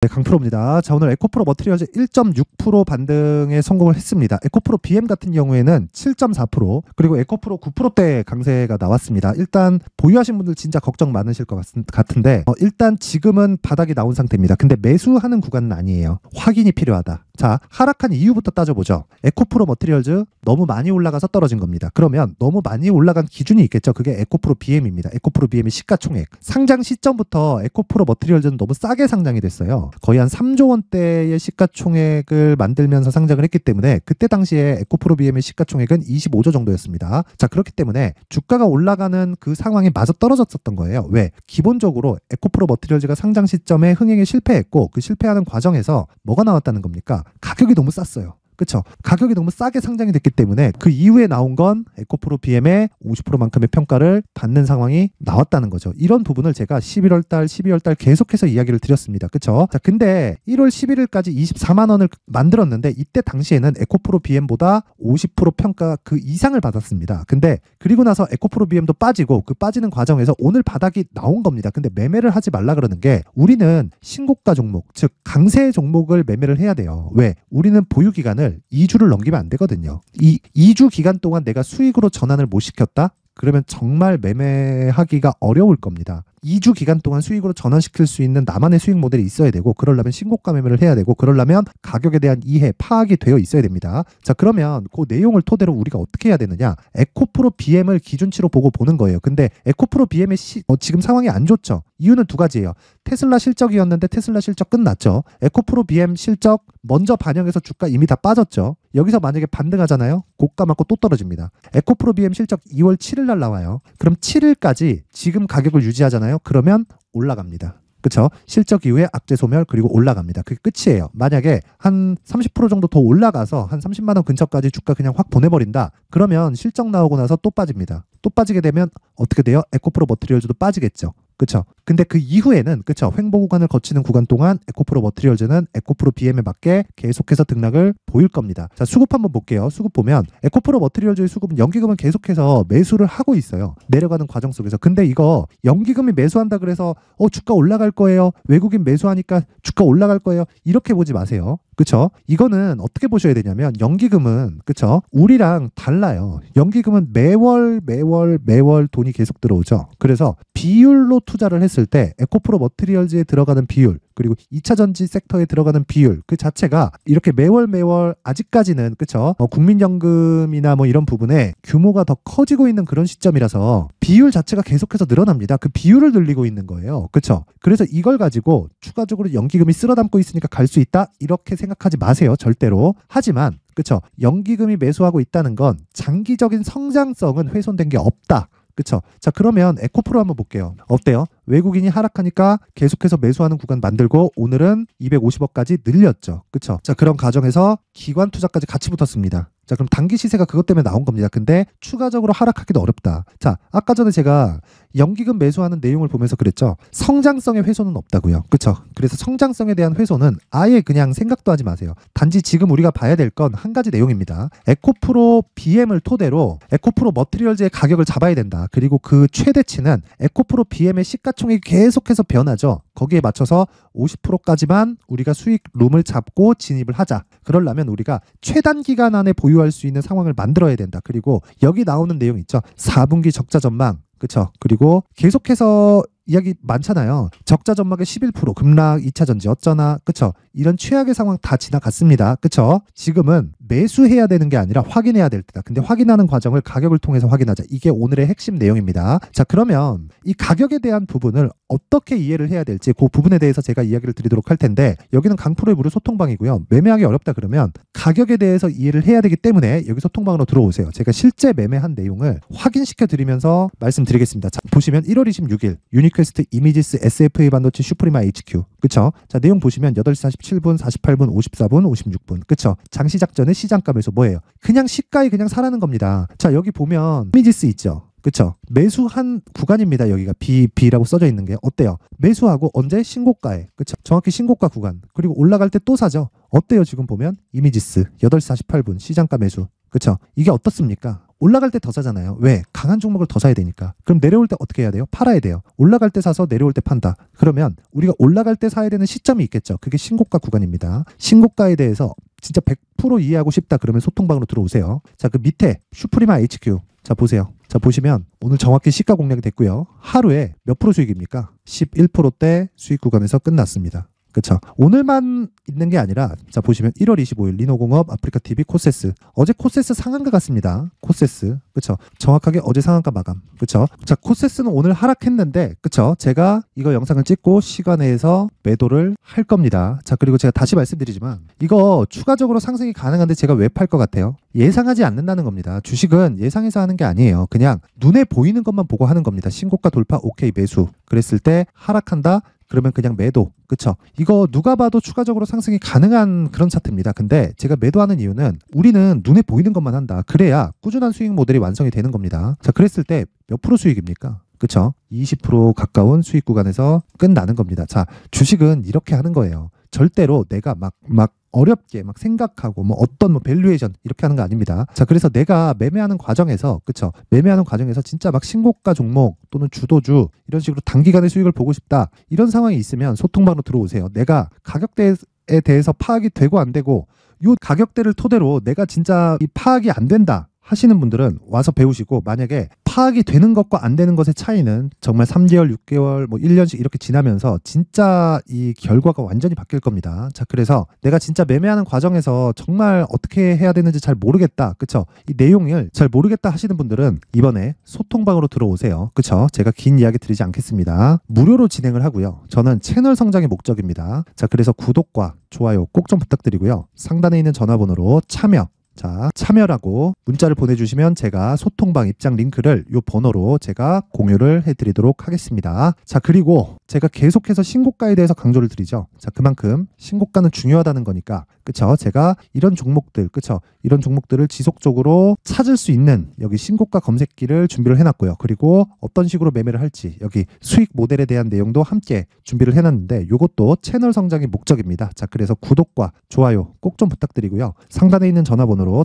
강프로입니다. 자, 오늘 에코프로 머티리얼즈 1.6% 반등에 성공을 했습니다. 에코프로 BM 같은 경우에는 7.4%, 그리고 에코프로 9%대 강세가 나왔습니다. 일단 보유하신 분들 진짜 걱정 많으실 것 같은데 일단 지금은 바닥이 나온 상태입니다. 근데 매수하는 구간은 아니에요. 확인이 필요하다. 자, 하락한 이유부터 따져보죠. 에코프로 머티리얼즈 너무 많이 올라가서 떨어진 겁니다. 그러면 너무 많이 올라간 기준이 있겠죠. 그게 에코프로 BM입니다. 에코프로 BM의 시가총액. 상장 시점부터 에코프로 머티리얼즈는 너무 싸게 상장이 됐어요. 거의 한 3조 원대의 시가총액을 만들면서 상장을 했기 때문에 그때 당시에 에코프로 BM의 시가총액은 25조 정도였습니다. 자, 그렇기 때문에 주가가 올라가는 그 상황이 마저 떨어졌었던 거예요. 왜? 기본적으로 에코프로 머티리얼즈가 상장 시점에 흥행에 실패했고 그 실패하는 과정에서 뭐가 나왔다는 겁니까? 가격이 너무 쌌어요. 그쵸? 가격이 너무 싸게 상장이 됐기 때문에 그 이후에 나온 건 에코프로 BM의 50%만큼의 평가를 받는 상황이 나왔다는 거죠. 이런 부분을 제가 11월달, 12월달 계속해서 이야기를 드렸습니다. 그쵸? 자, 근데 1월 11일까지 24만 원을 만들었는데 이때 당시에는 에코프로 BM보다 50% 평가 그 이상을 받았습니다. 근데 그리고 나서 에코프로 BM도 빠지고 그 빠지는 과정에서 오늘 바닥이 나온 겁니다. 근데 매매를 하지 말라 그러는 게 우리는 신고가 종목, 즉 강세 종목을 매매를 해야 돼요. 왜? 우리는 보유 기간을 2주를 넘기면 안 되거든요. 이 2주 기간 동안 내가 수익으로 전환을 못 시켰다? 그러면 정말 매매하기가 어려울 겁니다. 2주 기간 동안 수익으로 전환시킬 수 있는 나만의 수익 모델이 있어야 되고, 그러려면 신고가 매매를 해야 되고, 그러려면 가격에 대한 이해, 파악이 되어 있어야 됩니다. 자, 그러면 그 내용을 토대로 우리가 어떻게 해야 되느냐? 에코프로 BM을 기준치로 보고 보는 거예요. 근데 에코프로 BM의 지금 상황이 안 좋죠. 이유는 두 가지예요. 테슬라 실적이었는데 테슬라 실적 끝났죠. 에코프로 BM 실적 먼저 반영해서 주가 이미 다 빠졌죠. 여기서 만약에 반등하잖아요. 고가 맞고 또 떨어집니다. 에코프로 BM 실적 2월 7일 날 나와요. 그럼 7일까지 지금 가격을 유지하잖아요. 그러면 올라갑니다. 그쵸? 실적 이후에 악재 소멸, 그리고 올라갑니다. 그게 끝이에요. 만약에 한 30% 정도 더 올라가서 한 30만 원 근처까지 주가 그냥 확 보내버린다. 그러면 실적 나오고 나서 또 빠집니다. 또 빠지게 되면 어떻게 돼요? 에코프로 머티리얼즈도 빠지겠죠. 그쵸? 근데 그 이후에는, 그쵸? 횡보 구간을 거치는 구간 동안 에코프로 머티리얼즈는 에코프로 BM에 맞게 계속해서 등락을 보일 겁니다. 자, 수급 한번 볼게요. 수급 보면 에코프로 머티리얼즈의 수급은 연기금은 계속해서 매수를 하고 있어요. 내려가는 과정 속에서. 근데 이거 연기금이 매수한다 그래서 주가 올라갈 거예요. 외국인 매수하니까 주가 올라갈 거예요. 이렇게 보지 마세요. 그쵸? 이거는 어떻게 보셔야 되냐면 연기금은, 그쵸? 우리랑 달라요. 연기금은 매월 돈이 계속 들어오죠. 그래서 비율로 투자를 했을 때 에코프로 머티리얼즈에 들어가는 비율, 그리고 2차 전지 섹터에 들어가는 비율 그 자체가 이렇게 매월 아직까지는, 그쵸? 국민연금이나 뭐 이런 부분에 규모가 더 커지고 있는 그런 시점이라서 비율 자체가 계속해서 늘어납니다. 그 비율을 늘리고 있는 거예요. 그쵸? 그래서 이걸 가지고 추가적으로 연기금이 쓸어담고 있으니까 갈 수 있다? 이렇게 생각하지 마세요. 절대로. 하지만, 그쵸? 연기금이 매수하고 있다는 건 장기적인 성장성은 훼손된 게 없다. 그쵸? 자, 그러면 에코프로 한번 볼게요. 어때요? 외국인이 하락하니까 계속해서 매수하는 구간 만들고 오늘은 250억까지 늘렸죠. 그쵸? 자, 그런 과정에서 기관 투자까지 같이 붙었습니다. 자, 그럼 단기 시세가 그것 때문에 나온 겁니다. 근데 추가적으로 하락하기도 어렵다. 자, 아까 전에 제가 연기금 매수하는 내용을 보면서 그랬죠. 성장성의 훼손은 없다고요. 그쵸? 그래서 성장성에 대한 훼손은 아예 그냥 생각도 하지 마세요. 단지 지금 우리가 봐야 될 건 한 가지 내용입니다. 에코프로 BM을 토대로 에코프로 머티리얼즈의 가격을 잡아야 된다. 그리고 그 최대치는 에코프로 BM의 시가총액이 계속해서 변하죠. 거기에 맞춰서 50%까지만 우리가 수익 룸을 잡고 진입을 하자. 그러려면 우리가 최단 기간 안에 보유할 수 있는 상황을 만들어야 된다. 그리고 여기 나오는 내용 있죠. 4분기 적자 전망. 그쵸? 그리고 계속해서 이야기 많잖아요. 적자 전망의 11%, 급락, 2차 전지 어쩌나, 그쵸? 이런 최악의 상황 다 지나갔습니다. 그쵸? 지금은 매수해야 되는 게 아니라 확인해야 될 때다. 근데 확인하는 과정을 가격을 통해서 확인하자. 이게 오늘의 핵심 내용입니다. 자, 그러면 이 가격에 대한 부분을 어떻게 이해를 해야 될지 그 부분에 대해서 제가 이야기를 드리도록 할 텐데, 여기는 강프로의 무료 소통방이고요. 매매하기 어렵다 그러면 가격에 대해서 이해를 해야 되기 때문에 여기 소통방으로 들어오세요. 제가 실제 매매한 내용을 확인시켜 드리면서 말씀드리겠습니다. 자, 보시면 1월 26일 유니퀘스트 이미지스 SFA 반도체 슈프리마 HQ. 그쵸? 자, 내용 보시면 8시 47분, 48분, 54분, 56분. 그쵸? 장시 작전의 시장가 매수 뭐예요? 그냥 시가에 그냥 사라는 겁니다. 자, 여기 보면 이미지스 있죠? 그쵸? 매수한 구간입니다. 여기가 B라고 써져 있는 게 어때요? 매수하고 언제? 신고가에. 그쵸? 정확히 신고가 구간. 그리고 올라갈 때 또 사죠. 어때요? 지금 보면 이미지스 8시 48분 시장가 매수. 그쵸? 이게 어떻습니까? 올라갈 때 더 사잖아요. 왜? 강한 종목을 더 사야 되니까. 그럼 내려올 때 어떻게 해야 돼요? 팔아야 돼요. 올라갈 때 사서 내려올 때 판다. 그러면 우리가 올라갈 때 사야 되는 시점이 있겠죠. 그게 신고가 구간입니다. 신고가에 대해서 진짜 100% 이해하고 싶다 그러면 소통방으로 들어오세요. 자, 그 밑에 슈프리마 HQ. 자, 보세요. 자, 보시면 오늘 정확히 시가 공략이 됐고요. 하루에 몇 프로 수익입니까? 11%대 수익 구간에서 끝났습니다. 그렇죠. 오늘만 있는 게 아니라 자, 보시면 1월 25일 리노공업, 아프리카TV, 코세스. 어제 코세스 상한가 같습니다. 코세스. 그렇죠. 정확하게 어제 상한가 마감. 그렇죠. 자, 코세스는 오늘 하락했는데 그렇죠. 제가 이거 영상을 찍고 시간에서 매도를 할 겁니다. 자, 그리고 제가 다시 말씀드리지만 이거 추가적으로 상승이 가능한데 제가 왜 팔 것 같아요? 예상하지 않는다는 겁니다. 주식은 예상해서 하는 게 아니에요. 그냥 눈에 보이는 것만 보고 하는 겁니다. 신고가 돌파, 오케이, 매수. 그랬을 때 하락한다. 그러면 그냥 매도. 그쵸? 이거 누가 봐도 추가적으로 상승이 가능한 그런 차트입니다. 근데 제가 매도하는 이유는 우리는 눈에 보이는 것만 한다. 그래야 꾸준한 수익 모델이 완성이 되는 겁니다. 자, 그랬을 때 몇 프로 수익입니까? 그쵸? 20% 가까운 수익 구간에서 끝나는 겁니다. 자, 주식은 이렇게 하는 거예요. 절대로 내가 막 어렵게 막 생각하고 뭐 어떤 뭐 밸류에이션 이렇게 하는 거 아닙니다. 자, 그래서 내가 매매하는 과정에서 그쵸? 매매하는 과정에서 진짜 막 신고가 종목 또는 주도주 이런 식으로 단기간의 수익을 보고 싶다. 이런 상황이 있으면 소통방으로 들어오세요. 내가 가격대에 대해서 파악이 되고 안 되고 요 가격대를 토대로 내가 진짜 이 파악이 안 된다 하시는 분들은 와서 배우시고, 만약에 파악이 되는 것과 안 되는 것의 차이는 정말 3개월, 6개월, 뭐 1년씩 이렇게 지나면서 진짜 이 결과가 완전히 바뀔 겁니다. 자, 그래서 내가 진짜 매매하는 과정에서 정말 어떻게 해야 되는지 잘 모르겠다. 그쵸? 이 내용을 잘 모르겠다 하시는 분들은 이번에 소통방으로 들어오세요. 그쵸? 제가 긴 이야기 드리지 않겠습니다. 무료로 진행을 하고요. 저는 채널 성장이 목적입니다. 자, 그래서 구독과 좋아요 꼭 좀 부탁드리고요. 상단에 있는 전화번호로 참여라고 문자를 보내주시면 제가 소통방 입장 링크를 이 번호로 제가 공유를 해드리도록 하겠습니다. 자, 그리고 제가 계속해서 신고가에 대해서 강조를 드리죠. 자, 그만큼 신고가는 중요하다는 거니까, 그쵸? 제가 이런 종목들, 그쵸? 이런 종목들을 지속적으로 찾을 수 있는 여기 신고가 검색기를 준비를 해놨고요. 그리고 어떤 식으로 매매를 할지 여기 수익 모델에 대한 내용도 함께 준비를 해놨는데 이것도 채널 성장의 목적입니다. 자, 그래서 구독과 좋아요 꼭 좀 부탁드리고요. 상단에 있는 전화번호로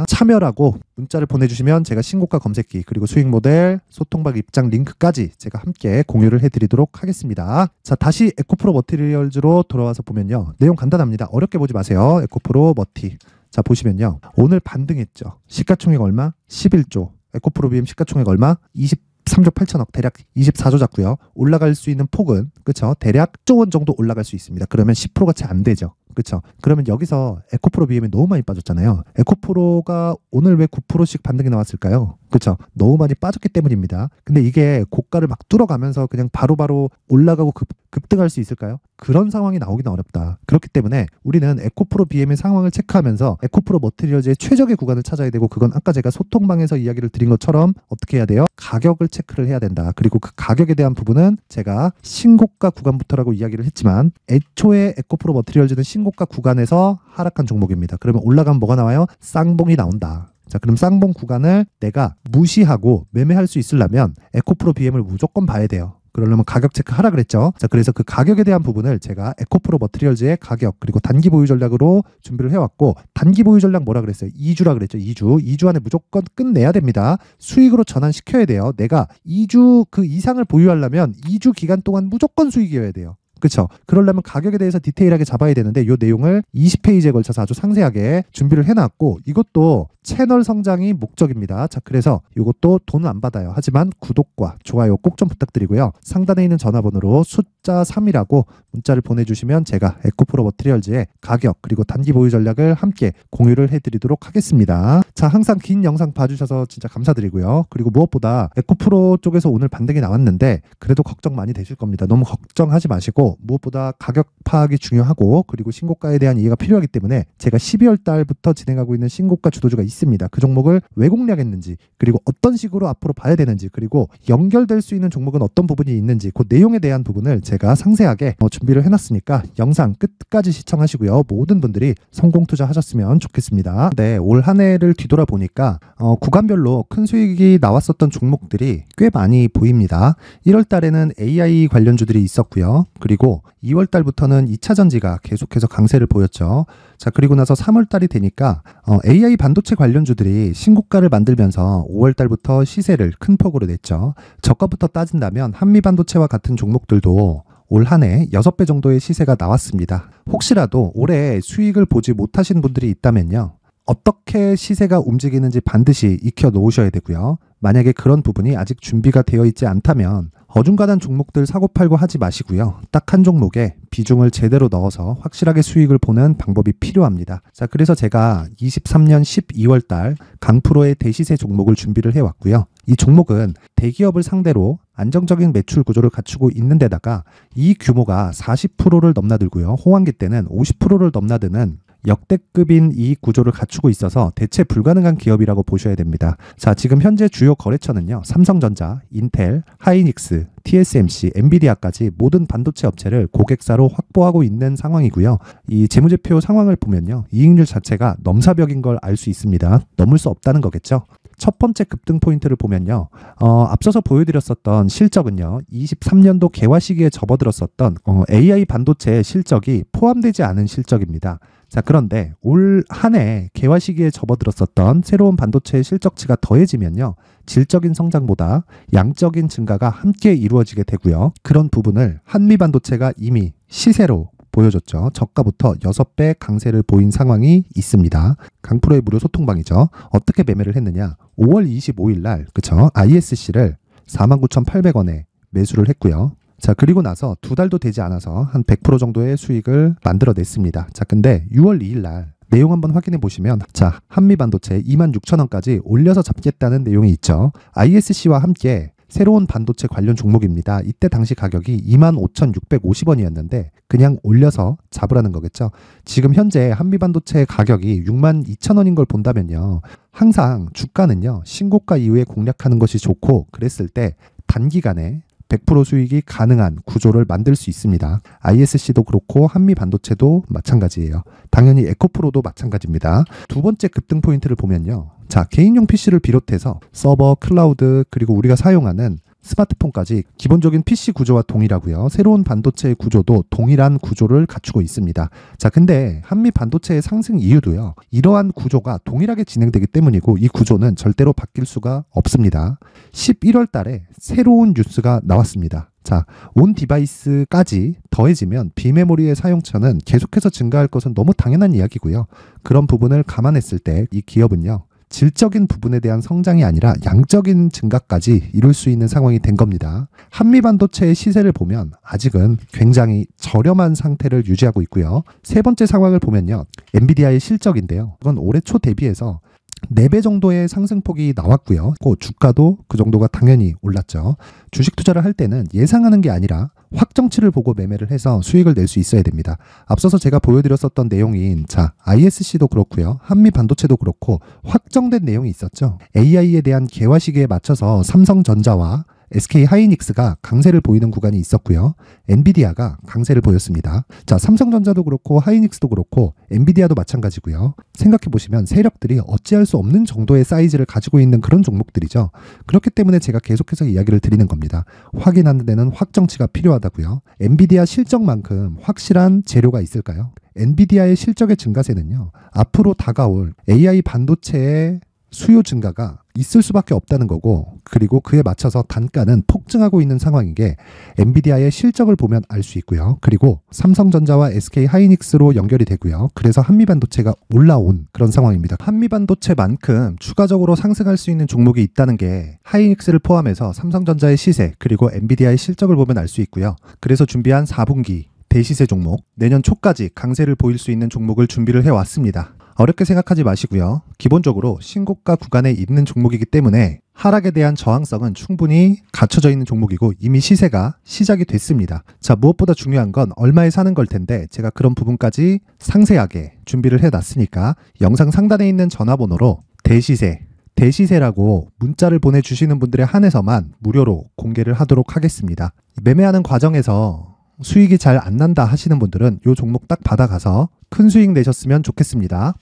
참여라고 문자를 보내주시면 제가 신고가 검색기 그리고 수익 모델 소통방 입장 링크까지 제가 함께 공유를 해드리도록 하겠습니다. 자, 다시 에코프로 머티리얼즈로 돌아와서 보면요, 내용 간단합니다. 어렵게 보지 마세요. 에코프로 머티. 자, 보시면요, 오늘 반등했죠. 시가총액 얼마? 11조. 에코프로 BM 시가총액 얼마? 23조 8천억, 대략 24조 잡고요. 올라갈 수 있는 폭은 그쵸? 대략 1조 원 정도 올라갈 수 있습니다. 그러면 10%가 채 안 되죠. 그렇죠. 그러면 여기서 에코프로 BM이 너무 많이 빠졌잖아요. 에코프로가 오늘 왜 9%씩 반등이 나왔을까요? 그렇죠. 너무 많이 빠졌기 때문입니다. 근데 이게 고가를 막 뚫어가면서 그냥 바로바로 올라가고 급등할 수 있을까요? 그런 상황이 나오기는 어렵다. 그렇기 때문에 우리는 에코프로 BM의 상황을 체크하면서 에코프로 머티리얼즈의 최적의 구간을 찾아야 되고, 그건 아까 제가 소통방에서 이야기를 드린 것처럼 어떻게 해야 돼요? 가격을 체크를 해야 된다. 그리고 그 가격에 대한 부분은 제가 신고가 구간부터라고 이야기를 했지만 애초에 에코프로 머티리얼즈는 신고가 구간에서 하락한 종목입니다. 그러면 올라가면 뭐가 나와요? 쌍봉이 나온다. 자, 그럼 쌍봉 구간을 내가 무시하고 매매할 수 있으려면 에코프로 BM을 무조건 봐야 돼요. 그러려면 가격 체크 하라 그랬죠. 자, 그래서 그 가격에 대한 부분을 제가 에코프로 머티리얼즈의 가격 그리고 단기 보유 전략으로 준비를 해왔고, 단기 보유 전략 뭐라 그랬어요? 2주라 그랬죠. 2주 안에 무조건 끝내야 됩니다. 수익으로 전환시켜야 돼요. 내가 2주 그 이상을 보유하려면 2주 기간 동안 무조건 수익이어야 돼요. 그렇죠. 그러려면 가격에 대해서 디테일하게 잡아야 되는데 이 내용을 20페이지에 걸쳐서 아주 상세하게 준비를 해놨고, 이것도 채널 성장이 목적입니다. 자, 그래서 이것도 돈은 안 받아요. 하지만 구독과 좋아요 꼭 좀 부탁드리고요. 상단에 있는 전화번호로 숫자 3이라고 문자를 보내주시면 제가 에코프로 머티리얼즈의 가격 그리고 단기 보유 전략을 함께 공유를 해드리도록 하겠습니다. 자, 항상 긴 영상 봐주셔서 진짜 감사드리고요. 그리고 무엇보다 에코프로 쪽에서 오늘 반등이 나왔는데 그래도 걱정 많이 되실 겁니다. 너무 걱정하지 마시고, 무엇보다 가격 파악이 중요하고 그리고 신고가에 대한 이해가 필요하기 때문에 제가 12월 달부터 진행하고 있는 신고가 주도주가 있습니다. 그 종목을 왜 공략했는지, 그리고 어떤 식으로 앞으로 봐야 되는지, 그리고 연결될 수 있는 종목은 어떤 부분이 있는지, 그 내용에 대한 부분을 제가 상세하게 준비를 해놨으니까 영상 끝까지 시청하시고요. 모든 분들이 성공 투자하셨으면 좋겠습니다. 네, 올 한 해를 뒤돌아보니까 구간별로 큰 수익이 나왔었던 종목들이 꽤 많이 보입니다. 1월 달에는 AI 관련주들이 있었고요. 그리고 그리고 2월 달부터는 2차 전지가 계속해서 강세를 보였죠. 자, 그리고 나서 3월 달이 되니까 AI 반도체 관련주들이 신고가를 만들면서 5월 달부터 시세를 큰 폭으로 냈죠. 저가부터 따진다면 한미 반도체와 같은 종목들도 올 한 해 6배 정도의 시세가 나왔습니다. 혹시라도 올해 수익을 보지 못하신 분들이 있다면요, 어떻게 시세가 움직이는지 반드시 익혀 놓으셔야 되고요. 만약에 그런 부분이 아직 준비가 되어 있지 않다면 어중간한 종목들 사고팔고 하지 마시고요. 딱 한 종목에 비중을 제대로 넣어서 확실하게 수익을 보는 방법이 필요합니다. 자, 그래서 제가 23년 12월 달 강프로의 대시세 종목을 준비를 해왔고요. 이 종목은 대기업을 상대로 안정적인 매출 구조를 갖추고 있는 데다가 이 규모가 40%를 넘나들고요. 호황기 때는 50%를 넘나드는 역대급인 이익 구조를 갖추고 있어서 대체 불가능한 기업이라고 보셔야 됩니다. 자, 지금 현재 주요 거래처는요, 삼성전자, 인텔, 하이닉스, TSMC, 엔비디아까지 모든 반도체 업체를 고객사로 확보하고 있는 상황이고요. 이 재무제표 상황을 보면요, 이익률 자체가 넘사벽인 걸 알 수 있습니다. 넘을 수 없다는 거겠죠. 첫 번째 급등 포인트를 보면요, 앞서서 보여드렸었던 실적은요, 23년도 개화 시기에 접어들었었던 AI 반도체 실적이 포함되지 않은 실적입니다. 자, 그런데 올 한 해 개화 시기에 접어들었었던 새로운 반도체의 실적치가 더해지면요, 질적인 성장보다 양적인 증가가 함께 이루어지게 되고요. 그런 부분을 한미 반도체가 이미 시세로 보여줬죠. 저가부터 6배 강세를 보인 상황이 있습니다. 강프로의 무료 소통방이죠. 어떻게 매매를 했느냐? 5월 25일 날, 그쵸? ISC를 49,800원에 매수를 했고요. 자, 그리고 나서 2달도 되지 않아서 한 100% 정도의 수익을 만들어냈습니다. 자, 근데 6월 2일 날 내용 한번 확인해 보시면, 자, 한미반도체 26,000원까지 올려서 잡겠다는 내용이 있죠. ISC와 함께 새로운 반도체 관련 종목입니다. 이때 당시 가격이 25,650원이었는데 그냥 올려서 잡으라는 거겠죠. 지금 현재 한미반도체 가격이 62,000원인 걸 본다면요, 항상 주가는요, 신고가 이후에 공략하는 것이 좋고, 그랬을 때 단기간에 100% 수익이 가능한 구조를 만들 수 있습니다. ISC도 그렇고 한미 반도체도 마찬가지예요. 당연히 에코프로도 마찬가지입니다. 두 번째 급등 포인트를 보면요, 자, 개인용 PC를 비롯해서 서버, 클라우드, 그리고 우리가 사용하는 스마트폰까지 기본적인 PC 구조와 동일하고요. 새로운 반도체의 구조도 동일한 구조를 갖추고 있습니다. 자, 근데 한미 반도체의 상승 이유도요, 이러한 구조가 동일하게 진행되기 때문이고, 이 구조는 절대로 바뀔 수가 없습니다. 11월 달에 새로운 뉴스가 나왔습니다. 자, 온 디바이스까지 더해지면 비메모리의 사용처는 계속해서 증가할 것은 너무 당연한 이야기고요. 그런 부분을 감안했을 때 이 기업은요, 질적인 부분에 대한 성장이 아니라 양적인 증가까지 이룰 수 있는 상황이 된 겁니다. 한미 반도체의 시세를 보면 아직은 굉장히 저렴한 상태를 유지하고 있고요. 세 번째 상황을 보면요, 엔비디아의 실적인데요, 이건 올해 초 대비해서 4배 정도의 상승폭이 나왔고요. 주가도 그 정도가 당연히 올랐죠. 주식 투자를 할 때는 예상하는 게 아니라 확정치를 보고 매매를 해서 수익을 낼 수 있어야 됩니다. 앞서서 제가 보여드렸었던 내용인, 자, ISC도 그렇고요, 한미 반도체도 그렇고 확정된 내용이 있었죠. AI에 대한 개화 시기에 맞춰서 삼성전자와 SK 하이닉스가 강세를 보이는 구간이 있었고요. 엔비디아가 강세를 보였습니다. 자, 삼성전자도 그렇고 하이닉스도 그렇고 엔비디아도 마찬가지고요. 생각해 보시면 세력들이 어찌할 수 없는 정도의 사이즈를 가지고 있는 그런 종목들이죠. 그렇기 때문에 제가 계속해서 이야기를 드리는 겁니다. 확인하는 데는 확정치가 필요하다고요. 엔비디아 실적만큼 확실한 재료가 있을까요? 엔비디아의 실적의 증가세는요, 앞으로 다가올 AI 반도체의 수요 증가가 있을 수밖에 없다는 거고, 그리고 그에 맞춰서 단가는 폭증하고 있는 상황인 게 엔비디아의 실적을 보면 알 수 있고요. 그리고 삼성전자와 SK 하이닉스로 연결이 되고요. 그래서 한미반도체가 올라온 그런 상황입니다. 한미반도체만큼 추가적으로 상승할 수 있는 종목이 있다는 게 하이닉스를 포함해서 삼성전자의 시세, 그리고 엔비디아의 실적을 보면 알 수 있고요. 그래서 준비한 4분기 대시세 종목, 내년 초까지 강세를 보일 수 있는 종목을 준비를 해왔습니다. 어렵게 생각하지 마시고요. 기본적으로 신고가 구간에 있는 종목이기 때문에 하락에 대한 저항성은 충분히 갖춰져 있는 종목이고, 이미 시세가 시작이 됐습니다. 자, 무엇보다 중요한 건 얼마에 사는 걸 텐데, 제가 그런 부분까지 상세하게 준비를 해놨으니까 영상 상단에 있는 전화번호로 대시세라고 문자를 보내주시는 분들에 한해서만 무료로 공개를 하도록 하겠습니다. 매매하는 과정에서 수익이 잘 안 난다 하시는 분들은 이 종목 딱 받아가서 큰 수익 내셨으면 좋겠습니다.